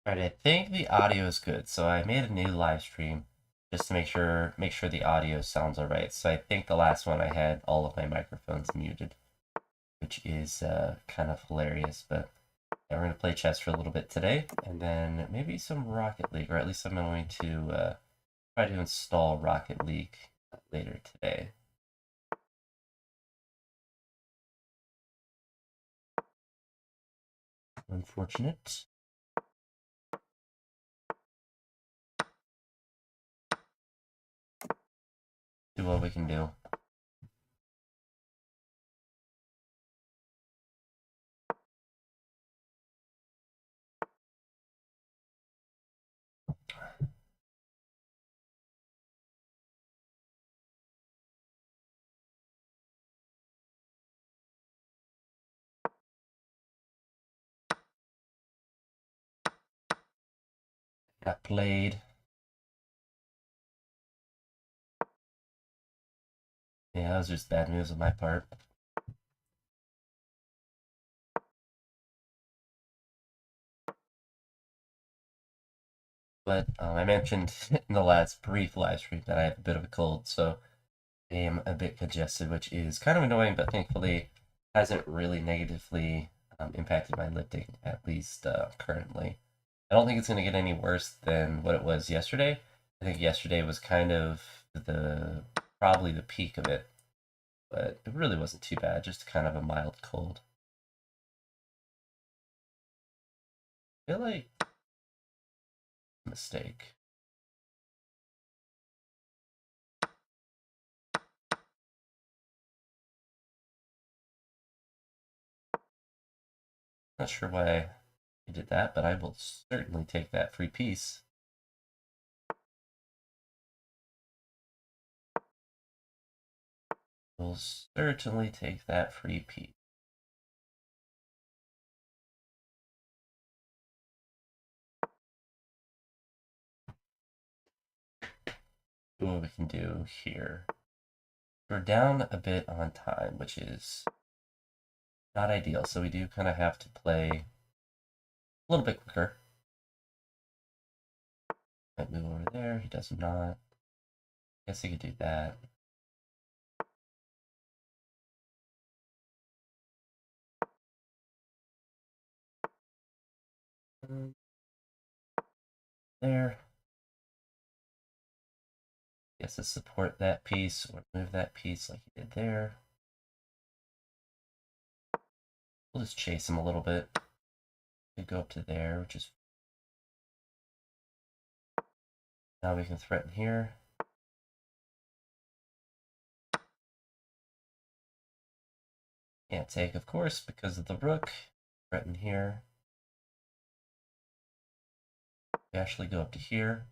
Alright, I think the audio is good. So I made a new live stream just to make sure the audio sounds alright. So I think the last one I had all of my microphones muted, which is kind of hilarious. But yeah, we're gonna play chess for a little bit today, and then maybe some Rocket League, or at least I'm going to try to install Rocket League later today. Unfortunate. Do what we can do. Got played. Yeah, that was just bad news on my part. But I mentioned in the last brief live stream that I have a bit of a cold, so I am a bit congested, which is kind of annoying, but thankfully hasn't really negatively impacted my lifting, at least currently. I don't think it's going to get any worse than what it was yesterday. I think yesterday was kind of probably the peak of it, but it really wasn't too bad, just kind of a mild cold. I feel like mistake. Not sure why I did that, but I will certainly take that free piece. Will certainly take that free piece. See what we can do here. We're down a bit on time, which is not ideal, so we do kind of have to play a little bit quicker. Might move over there, he does not. Guess he could do that. There. Guess to support that piece or move that piece like he did there. We'll just chase him a little bit. Could go up to there, which is... Now we can threaten here. Can't take, of course, because of the rook. Threaten here. We actually go up to here.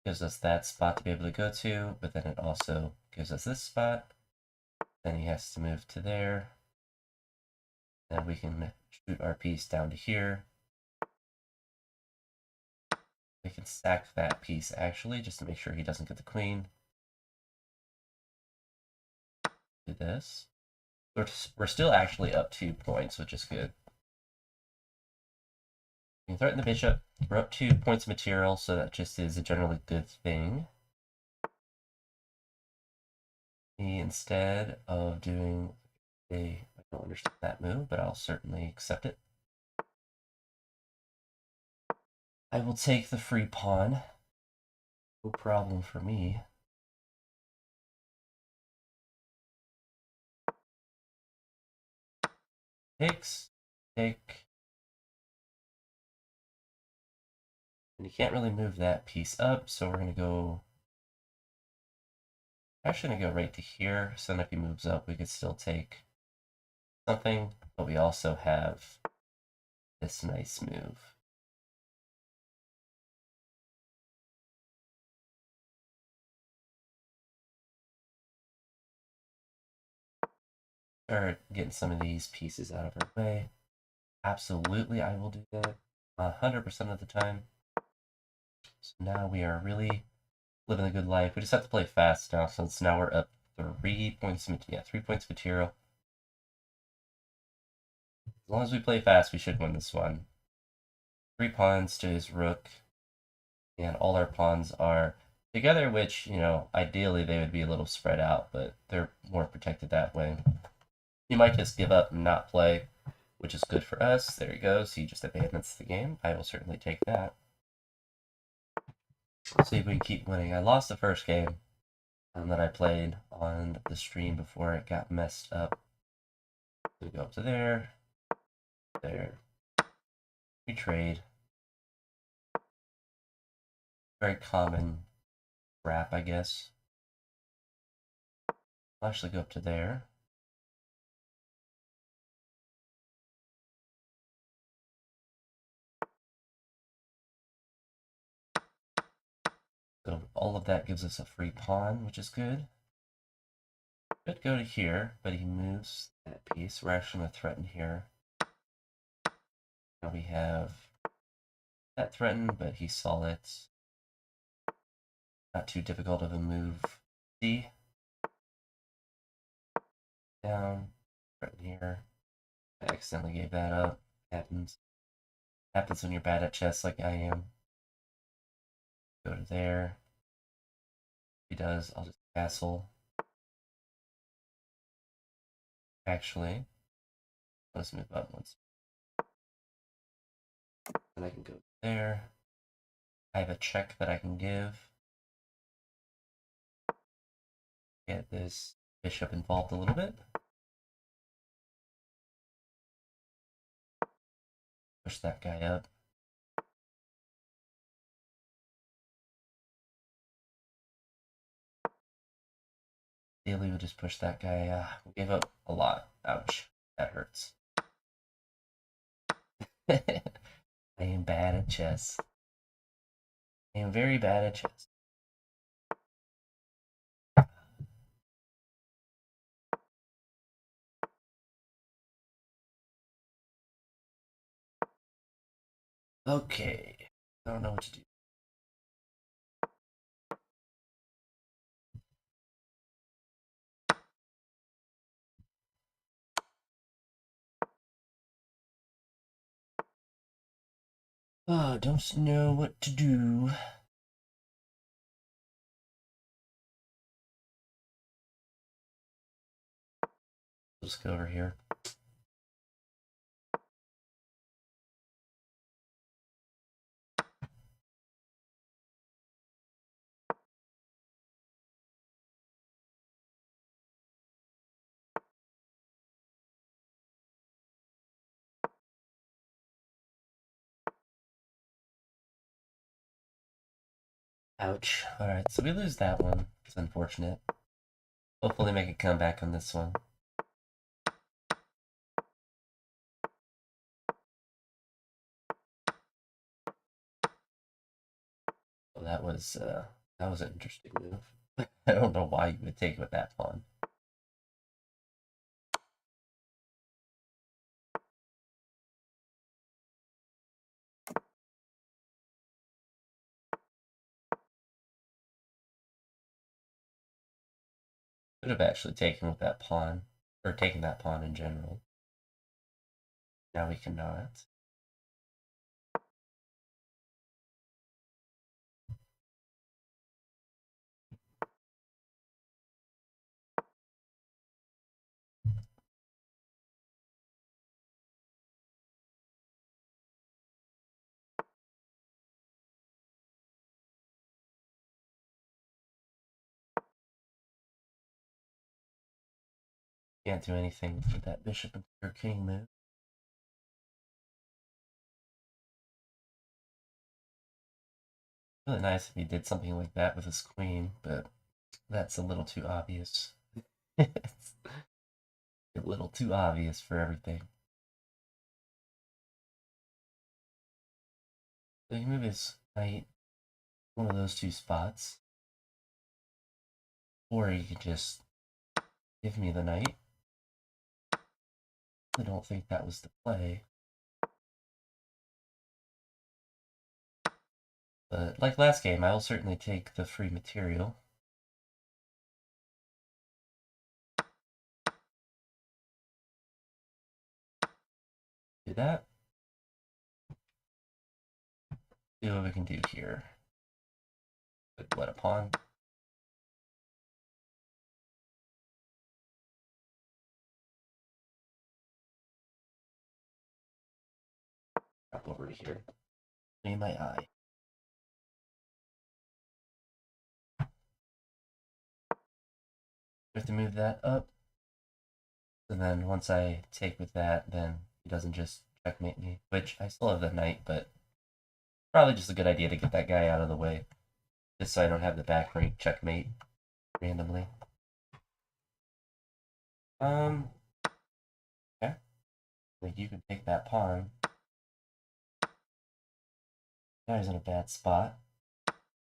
Gives us that spot to be able to go to, but then it also gives us this spot. Then he has to move to there. Then we can shoot our piece down to here. We can sack that piece actually, just to make sure he doesn't get the queen. Do this. We're still actually up 2 points, which is good. We can threaten the bishop. We're up 2 points of material, so that just is a generally good thing. Instead of doing I don't understand that move, but I'll certainly accept it. I will take the free pawn. No problem for me. Takes, take. And you can't really move that piece up, so we're going to go... Actually going to go right to here, so then if he moves up, we could still take something, but we also have this nice move. Start getting some of these pieces out of our way. Absolutely, I will do that 100% of the time. So now we are really living a good life. We just have to play fast now, since now we're up 3 points. Yeah, 3 points material. As long as we play fast, we should win this one. 3 pawns to his rook, and all our pawns are together, which, you know, ideally they would be a little spread out, but they're more protected that way. He might just give up and not play, which is good for us. There he goes. He just abandons the game. I will certainly take that. Let's see if we can keep winning. I lost the first game that I played on the stream before it got messed up. We go up to there, there. We trade. Very common wrap, I guess. I'll actually go up to there. So all of that gives us a free pawn, which is good. Could go to here, but he moves that piece. We're actually going to threaten here. Now we have that threatened, but he saw it. Not too difficult of a move. C. Down. Threaten here. I accidentally gave that up. Happens. Happens when you're bad at chess like I am. Go to there. If he does, I'll just castle. Actually, let's move up once. Then I can go there. I have a check that I can give. Get this bishop involved a little bit. Push that guy up. Daily would just push that guy. We gave up a lot. Ouch. That hurts. I am bad at chess. I am very bad at chess. Okay. I don't know what to do. Oh, don't know what to do. Let's go over here. Ouch. Alright, so we lose that one. It's unfortunate. Hopefully make a comeback on this one. Well, that was an interesting move. I don't know why you would take it with that pawn. Could have actually taken with that pawn, or taken that pawn in general. Now we cannot. Can't do anything with that bishop or king move. Really nice if he did something like that with his queen, but that's a little too obvious. It's a little too obvious for everything. So he can move his knight one of those two spots. Or he could just give me the knight. I don't think that was the play. But like last game, I will certainly take the free material. Do that. See what we can do here. What a pawn. Drop over to here. In my eye. We have to move that up. And then once I take with that, then he doesn't just checkmate me. Which I still have the knight, but probably just a good idea to get that guy out of the way. Just so I don't have the back rank checkmate randomly. Okay. Like you can take that pawn. Now he's in a bad spot.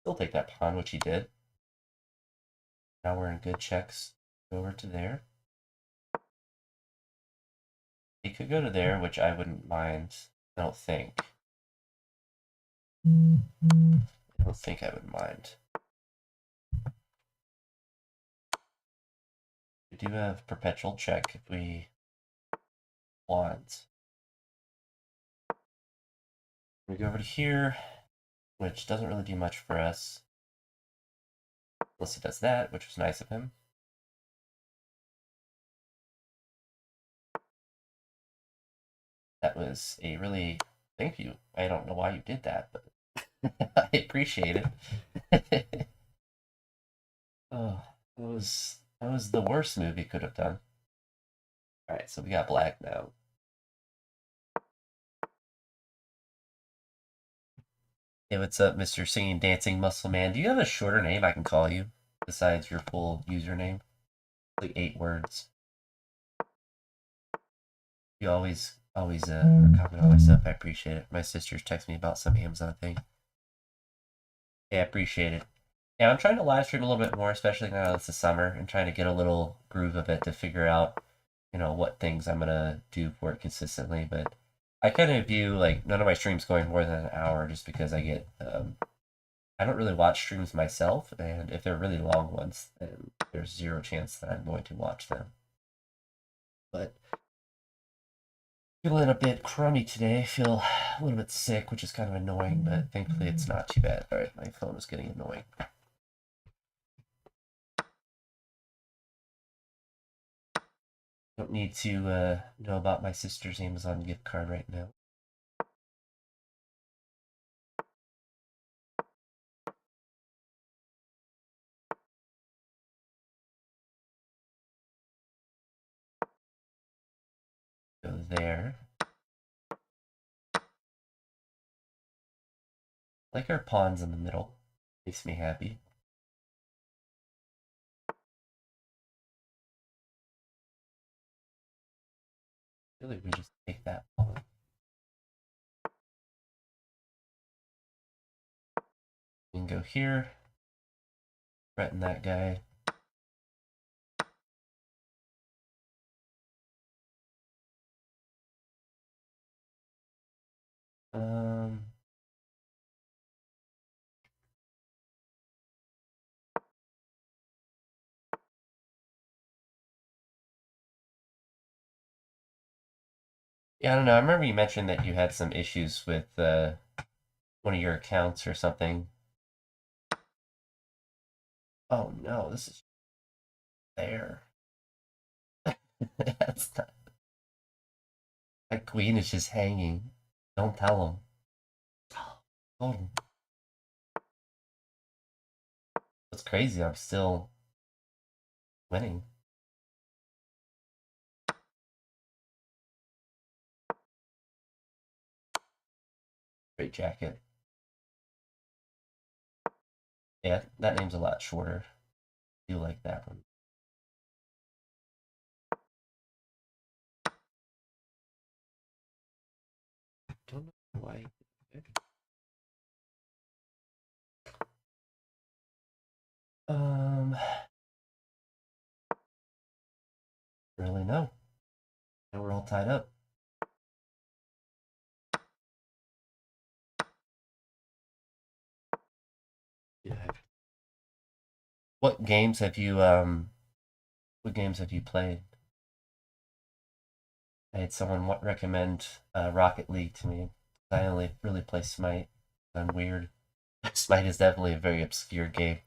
Still take that pawn, which he did. Now we're in good checks. Go over to there. He could go to there, which I wouldn't mind. I don't think. I don't think I would mind. We do have perpetual check if we want. We go over to here, which doesn't really do much for us. Unless it does that, which was nice of him. That was a really... Thank you. I don't know why you did that, but I appreciate it. Oh, that was the worst move he could have done. Alright, so we got black now. Hey, what's up, Mr. Singing Dancing Muscle Man? Do you have a shorter name I can call you besides your full username? Like 8 words. You always comment on my stuff. I appreciate it. My sisters text me about some Amazon thing. Yeah, I appreciate it. Yeah, I'm trying to live stream a little bit more, especially now that it's the summer, and trying to get a little groove of it to figure out, what things I'm gonna do for it consistently. But I kind of view like none of my streams going more than an hour, just because I don't really watch streams myself, and if they're really long ones, then there's zero chance that I'm going to watch them. But feeling a bit crummy today. I feel a little bit sick, which is kind of annoying, but thankfully it's not too bad. All right, my phone is getting annoying. Don't need to know about my sister's Amazon gift card right now. Go there. Like our pawns in the middle. Makes me happy. Really, we just take that pawn. We can go here. Threaten that guy. Um, yeah, I don't know. I remember you mentioned that you had some issues with one of your accounts or something. Oh no, this is there. That's not. That queen is just hanging. Don't tell him. Hold him. It's crazy. I'm still winning. Great jacket. Yeah, that name's a lot shorter. I do like that one. Don't know why. Um, really no. Now we're all tied up. Yeah. What games have you played? I had someone recommend Rocket League to me. I only really play Smite. I'm weird. Smite is definitely a very obscure game.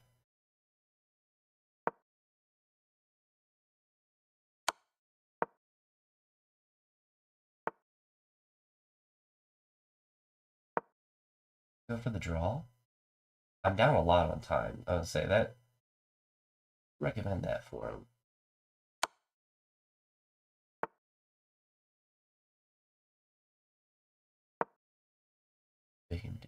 Go for the draw. I'm down a lot on time. I would say that. Recommend that for him. Big and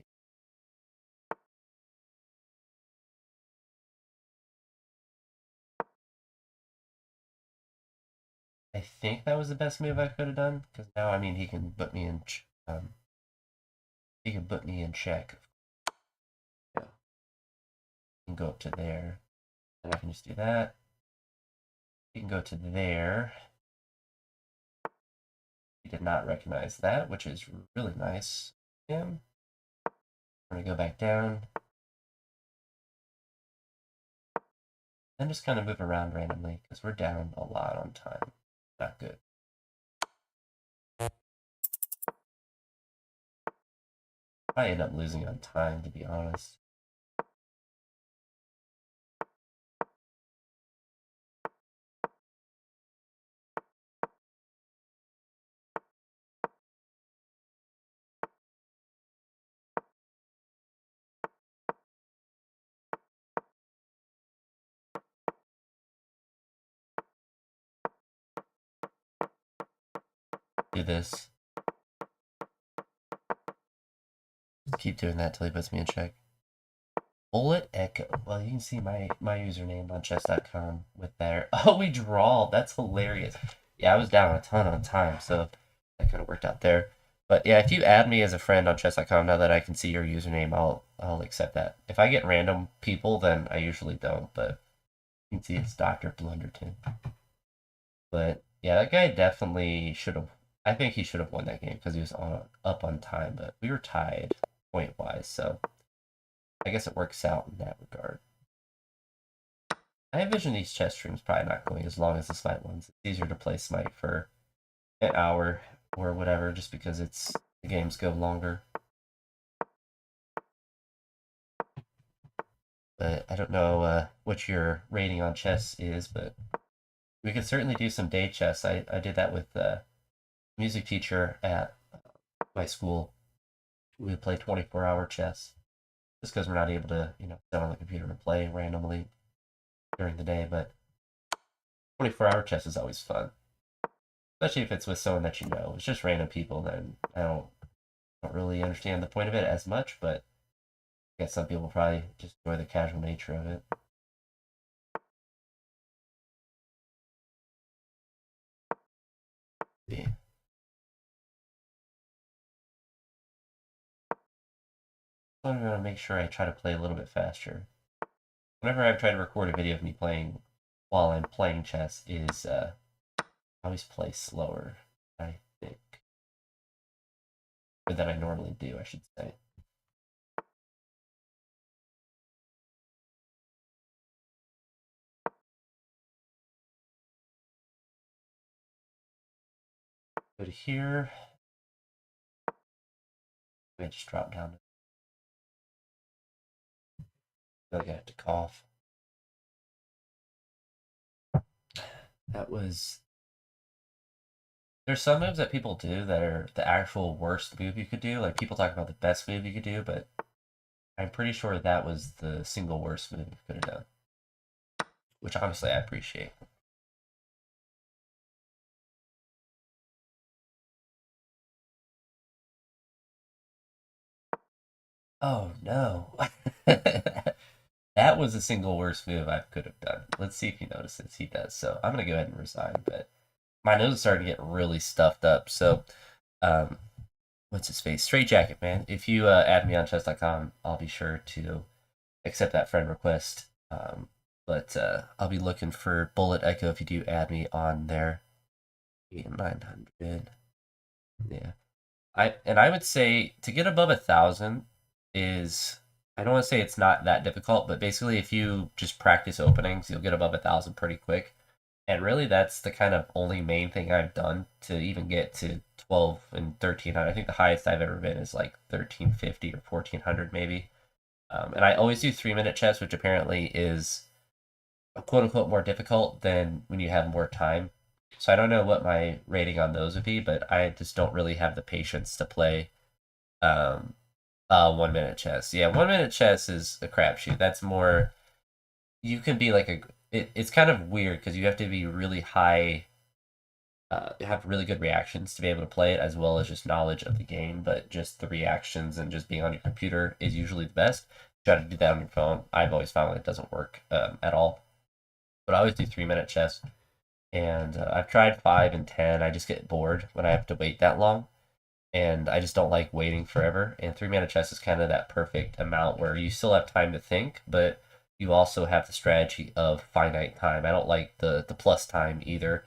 I think that was the best move I could have done because now I mean he can put me in. He can put me in check. Yeah. He can go up to there, and I can just do that. He can go to there. He did not recognize that, which is really nice. Him. We're gonna go back down. Then just kind of move around randomly because we're down a lot on time. Not good. I end up losing on time, to be honest. Do this. Keep doing that till he puts me in check. Bullet Echo. Well, you can see my username on chess.com with there. Oh, we draw. That's hilarious. Yeah, I was down a ton on time, so that kind of worked out there. But yeah, if you add me as a friend on chess.com, now that I can see your username, I'll accept that. If I get random people, then I usually don't. But you can see it's Dr. Blunderton. But yeah, that guy definitely should have. I think he should have won that game because he was up on time. But we were tied point wise, so I guess it works out in that regard. I envision these chess streams probably not going as long as the Smite ones. It's easier to play Smite for an hour or whatever, just because the games go longer. But I don't know what your rating on chess is, but we could certainly do some day chess. I did that with the music teacher at my school. We would play 24-hour chess, just because we're not able to, sit on the computer and play randomly during the day. But 24-hour chess is always fun, especially if it's with someone that you know. It's just random people, then I don't really understand the point of it as much. But I guess some people probably just enjoy the casual nature of it. Yeah. So I'm gonna make sure I try to play a little bit faster. Whenever I try to record a video of me playing while I'm playing chess, is I always play slower, I think, or than I normally do, I should say. Go to here. I just drop down. I feel like I have to cough. That was. There's some moves that people do that are the actual worst move you could do. Like people talk about the best move you could do, but I'm pretty sure that was the single worst move you could have done. Which honestly I appreciate. Oh no. That was the single worst move I could have done. Let's see if he notices. He does. So I'm gonna go ahead and resign, but my nose is starting to get really stuffed up. So um what's his face? Straight Jacket, man. If you add me on chess.com, I'll be sure to accept that friend request. But I'll be looking for Bullet Echo if you do add me on there. 900. Yeah. I would say to get above 1,000 is, I don't want to say it's not that difficult, but basically if you just practice openings, you'll get above 1,000 pretty quick. And really, that's the kind of only main thing I've done to even get to 12 and 1300. I think the highest I've ever been is like 1350 or 1400 maybe. And I always do 3 minute chess, which apparently is quote unquote more difficult than when you have more time. So I don't know what my rating on those would be, but I just don't really have the patience to play 1 minute chess. Yeah, 1 minute chess is a crapshoot. That's more, you can be like it's kind of weird because you have to be really high, have really good reactions to be able to play it, as well as just knowledge of the game. But just the reactions and just being on your computer is usually the best. Try to do that on your phone. I've always found that it doesn't work at all. But I always do 3 minute chess, and I've tried 5 and 10. I just get bored when I have to wait that long, and I just don't like waiting forever. And 3 minute chess is kind of that perfect amount where you still have time to think, but you also have the strategy of finite time. I don't like the plus time either,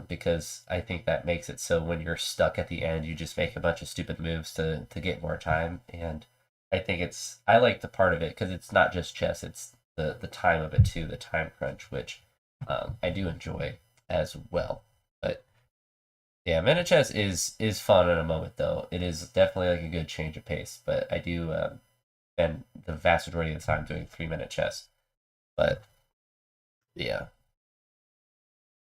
because I think that makes it so when you're stuck at the end, you just make a bunch of stupid moves to get more time. And I think I like the part of it because it's not just chess; it's the time of it too, the time crunch, which I do enjoy as well. But yeah, minute chess is fun in a moment though. It is definitely like a good change of pace. But I do spend the vast majority of the time doing 3 minute chess. But yeah,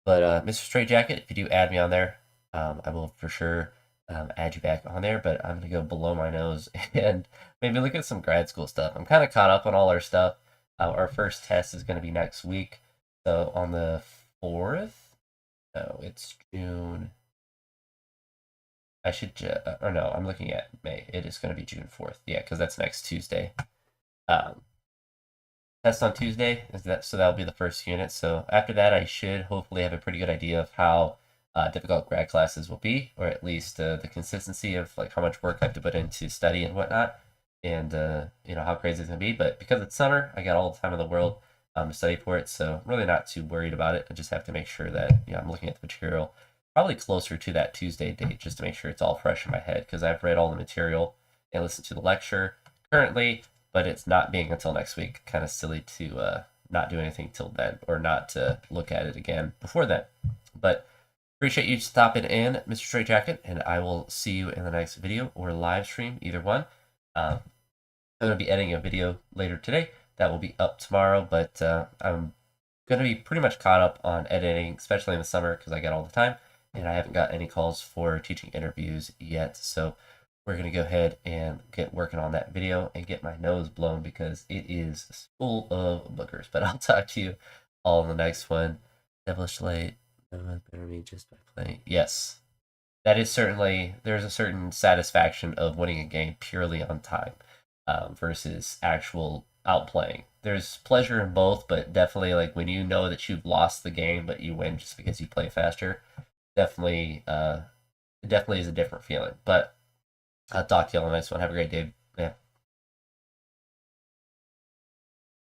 but Mr. Straight Jacket, if you do add me on there, I will for sure add you back on there. But I'm gonna go below my nose and maybe look at some grad school stuff. I'm kind of caught up on all our stuff. Our first test is gonna be next week, so on the 4th. No, it's June. I should, or no, I'm looking at May. It is going to be June 4th. Yeah, because that's next Tuesday. Um, Test on Tuesday is that, so that'll be the first unit. So after that, I should hopefully have a pretty good idea of how difficult grad classes will be, or at least the consistency of like how much work I have to put into study and whatnot, and how crazy it's gonna be. But because it's summer, I got all the time in the world to study for it, so I'm really not too worried about it. I just have to make sure that I'm looking at the material probably closer to that Tuesday date just to make sure it's all fresh in my head because I've read all the material and listened to the lecture currently, but it's not being until next week. Kind of silly to not do anything till then or not to look at it again before then. But appreciate you stopping in, Mr. Straight Jacket, and I will see you in the next video or live stream, either one. I'm going to be editing a video later today that will be up tomorrow, but I'm going to be pretty much caught up on editing, especially in the summer because I got all the time, and I haven't got any calls for teaching interviews yet. So we're going to go ahead and get working on that video and get my nose blown because it is full of boogers. But I'll talk to you all in the next one. Devilish Light, better me just by playing. Yes, that is certainly, there's a certain satisfaction of winning a game purely on time versus actual outplaying. There's pleasure in both, but definitely like when you know that you've lost the game but you win just because you play faster, definitely it definitely is a different feeling. But I'll talk to you on the next one. Have a great day.